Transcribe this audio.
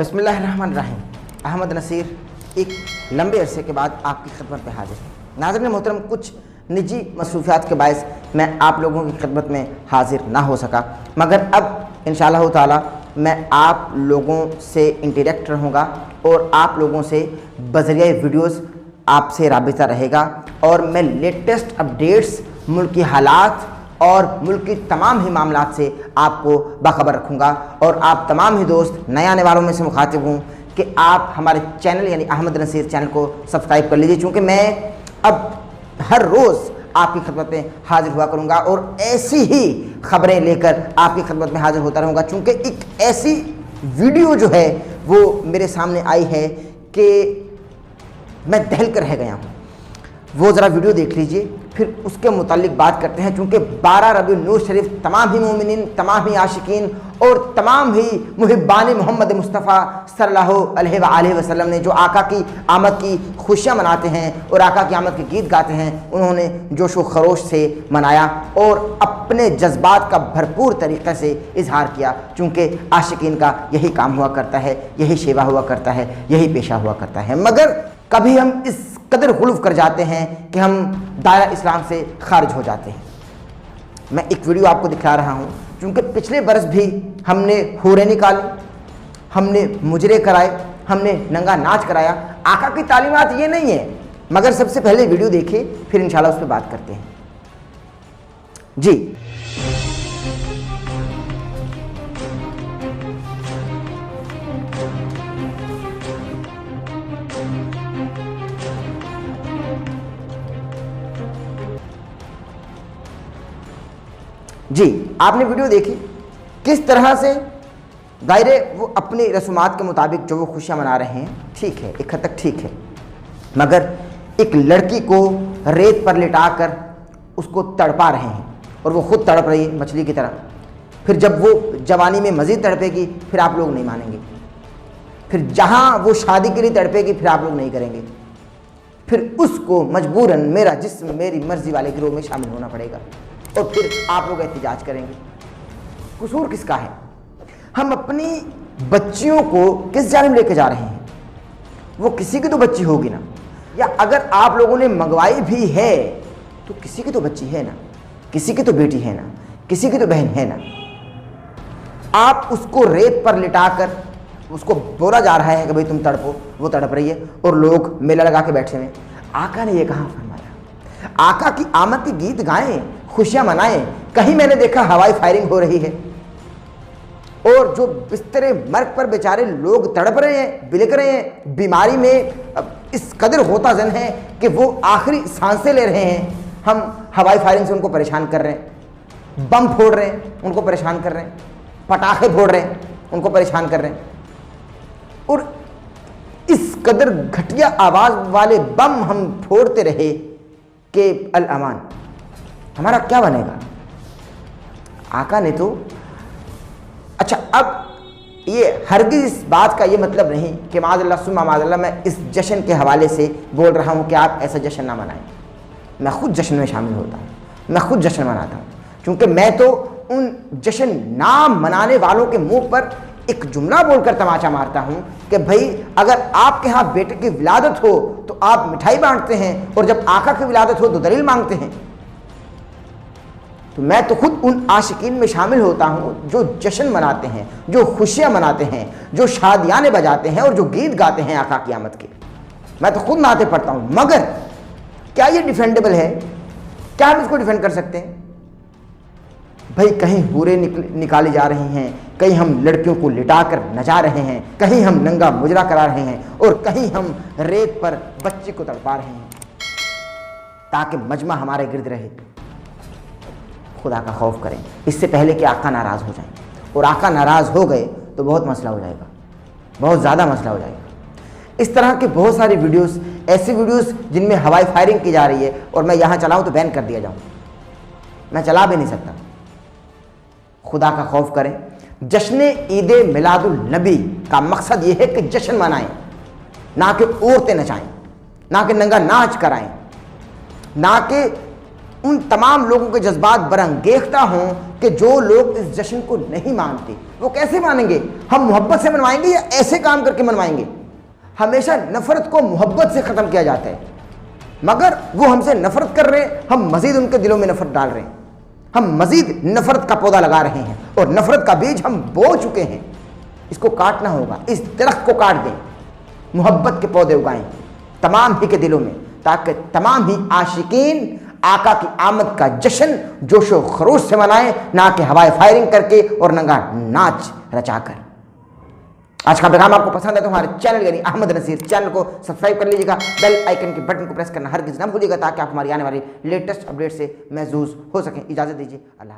बिस्मिल्लाहिर्रहमानिर्रहीम। अहमद नसीर एक लंबे अरसे के बाद आपकी खिदमत में हाजिर है। नाज़रीन मोहतरम, कुछ निजी मसरूफियात के बायस मैं आप लोगों की खिदमत में हाजिर ना हो सका, मगर अब इंशाअल्लाह ताला मैं आप लोगों से इंटरेक्ट रहूँगा और आप लोगों से बज़रिया वीडियोज़ आपसे राबिता रहेगा और मैं लेटेस्ट अपडेट्स, मुल्क की हालात और मुल्क की तमाम ही मामलात से आपको बाखबर रखूँगा। और आप तमाम ही दोस्त नए आने वालों में से मुखातिब हूँ कि आप हमारे चैनल यानी अहमद नसीर चैनल को सब्सक्राइब कर लीजिए, चूँकि मैं अब हर रोज़ आपकी खिदमत में हाजिर हुआ करूँगा और ऐसी ही खबरें लेकर आपकी खिदमत में हाजिर होता रहूँगा। चूँकि एक ऐसी वीडियो जो है वो मेरे सामने आई है कि मैं दहल कर रह गया हूँ। वो ज़रा वीडियो देख लीजिए, फिर उसके मुतालिक बात करते हैं। चूँकि 12 रबीउल नूर शरीफ तमाम ही मोमिनीन, तमाम ही आशिकीन और तमाम ही मुहिब्बान मोहम्मद मुस्तफ़ा सल्लल्लाहु अलैहि वसल्लम ने जो आका की आमद की खुशियाँ मनाते हैं और आका की आमद के गीत गाते हैं, उन्होंने जोश व खरोश से मनाया और अपने जज्बात का भरपूर तरीक़े से इजहार किया। चूँकि आशिकीन का यही काम हुआ करता है, यही शेवा हुआ करता है, यही पेशा हुआ करता है। मगर कभी हम इस कदर गुलूफ कर जाते हैं कि हम दायरा इस्लाम से खारिज हो जाते हैं। मैं एक वीडियो आपको दिखा रहा हूँ, क्योंकि पिछले बरस भी हमने हूरें निकाली, हमने मुजरे कराए, हमने नंगा नाच कराया। आका की तालीमात ये नहीं है, मगर सबसे पहले वीडियो देखिए, फिर इंशाल्लाह उस पर बात करते हैं। जी जी आपने वीडियो देखी किस तरह से दायरे वो अपनी रसूमात के मुताबिक जो वो खुशियाँ मना रहे हैं, ठीक है, एक हद तक ठीक है। मगर एक लड़की को रेत पर लिटाकर उसको तड़पा रहे हैं और वो खुद तड़प रही है मछली की तरह। फिर जब वो जवानी में मज़ीद तड़पेगी फिर आप लोग नहीं मानेंगे। फिर जहाँ वो शादी के लिए तड़पेगी फिर आप लोग नहीं करेंगे। फिर उसको मजबूरन मेरा जिस्म मेरी मर्जी वाले गिरोह में शामिल होना पड़ेगा और फिर आप लोग एहतिजाज करेंगे। कसूर किसका है? हम अपनी बच्चियों को किस जानिब लेके जा रहे हैं? वो किसी की तो बच्ची होगी ना, या अगर आप लोगों ने मंगवाई भी है तो किसी की तो बच्ची है ना, किसी की तो बेटी है ना, किसी की तो बहन है ना। आप उसको रेत पर लिटाकर उसको बोला जा रहा है कि भाई तुम तड़पो, वो तड़प रही है और लोग मेला लगा के बैठे हुए। आका ने ये कहाँ फरमाया? आका की आमद के गीत गाएं, खुशियां मनाएं। कहीं मैंने देखा हवाई फायरिंग हो रही है और जो बिस्तरे मर्ग पर बेचारे लोग तड़प रहे हैं, बिलक रहे हैं, बीमारी में इस कदर होता जन है कि वो आखिरी सांसें ले रहे हैं। हम हवाई फायरिंग से उनको परेशान कर रहे हैं, बम फोड़ रहे हैं, उनको परेशान कर रहे हैं, पटाखे फोड़ रहे हैं, उनको परेशान कर रहे हैं। और इस कदर घटिया आवाज़ वाले बम हम फोड़ते रहे कि अल अमान, हमारा क्या बनेगा? आका ने तो अच्छा, अब ये हरगिज़ इस बात का ये मतलब नहीं कि माज़अल्लाह सुम्मा माज़अल्लाह मैं इस जश्न के हवाले से बोल रहा हूँ कि आप ऐसा जश्न ना मनाएं। मैं खुद जश्न में शामिल होता हूँ, मैं खुद जश्न मनाता हूँ, क्योंकि मैं तो उन जश्न ना मनाने वालों के मुंह पर एक जुमला बोलकर तमाचा मारता हूँ कि भाई अगर आपके यहाँ बेटे की विलादत हो तो आप मिठाई बांटते हैं और जब आका की विलादत हो तो दलील मांगते हैं। तो मैं तो खुद उन आशिकीन में शामिल होता हूँ जो जश्न मनाते हैं, जो खुशियाँ मनाते हैं, जो शादियाने बजाते हैं और जो गीत गाते हैं आका की आमद के। मैं तो खुद नाते पढ़ता हूँ। मगर क्या ये डिफेंडेबल है? क्या हम इसको डिफेंड कर सकते हैं? भाई कहीं हूरें निकाली जा रही हैं, कहीं हम लड़कियों को लिटाकर नचा रहे हैं, कहीं हम नंगा मुजरा करा रहे हैं और कहीं हम रेत पर बच्ची को तड़पा रहे हैं ताकि मजमा हमारे गिर्द रहे। खुदा का खौफ करें इससे पहले कि आका नाराज़ हो जाएं, और आका नाराज़ हो गए तो बहुत मसला हो जाएगा, बहुत ज़्यादा मसला हो जाएगा। इस तरह के बहुत सारी वीडियोस, ऐसी वीडियोस जिनमें हवाई फायरिंग की जा रही है और मैं यहाँ चलाऊँ तो बैन कर दिया जाऊँ, मैं चला भी नहीं सकता। खुदा का खौफ करें। जश्न ईद मिलादुल नबी का मकसद ये है कि जश्न मनाएं, ना कि औरतें नचाएं, ना कि नंगा नाच कराएं, ना कि उन तमाम लोगों के जज्बात बरंगेखता हों कि जो लोग इस जश्न को नहीं मानते। वो कैसे मानेंगे? हम मोहब्बत से मनवाएंगे या ऐसे काम करके मनवाएंगे? हमेशा नफरत को मोहब्बत से ख़त्म किया जाता है, मगर वो हमसे नफरत कर रहे हैं, हम मजीद उनके दिलों में नफरत डाल रहे हैं, हम मजीद नफरत का पौधा लगा रहे हैं और नफरत का बीज हम बो चुके हैं। इसको काटना होगा, इस दरख्त को काट दें, मोहब्बत के पौधे उगाएं तमाम ही के दिलों में, ताकि तमाम ही आशिकीन आका की आमद का जश्न जोशो खरोश से मनाएं, ना कि हवाई फायरिंग करके और नंगा नाच रचाकर। आज का पैगाम आपको पसंद है तो हमारे चैनल यानी अहमद नसीर चैनल को सब्सक्राइब कर लीजिएगा, बेल आइकन के बटन को प्रेस करना हरगिज़ ना भूलिएगा, ताकि आप हमारी आने वाली लेटेस्ट अपडेट से महजूज हो सकें। इजाज़त दीजिए, अल्लाह।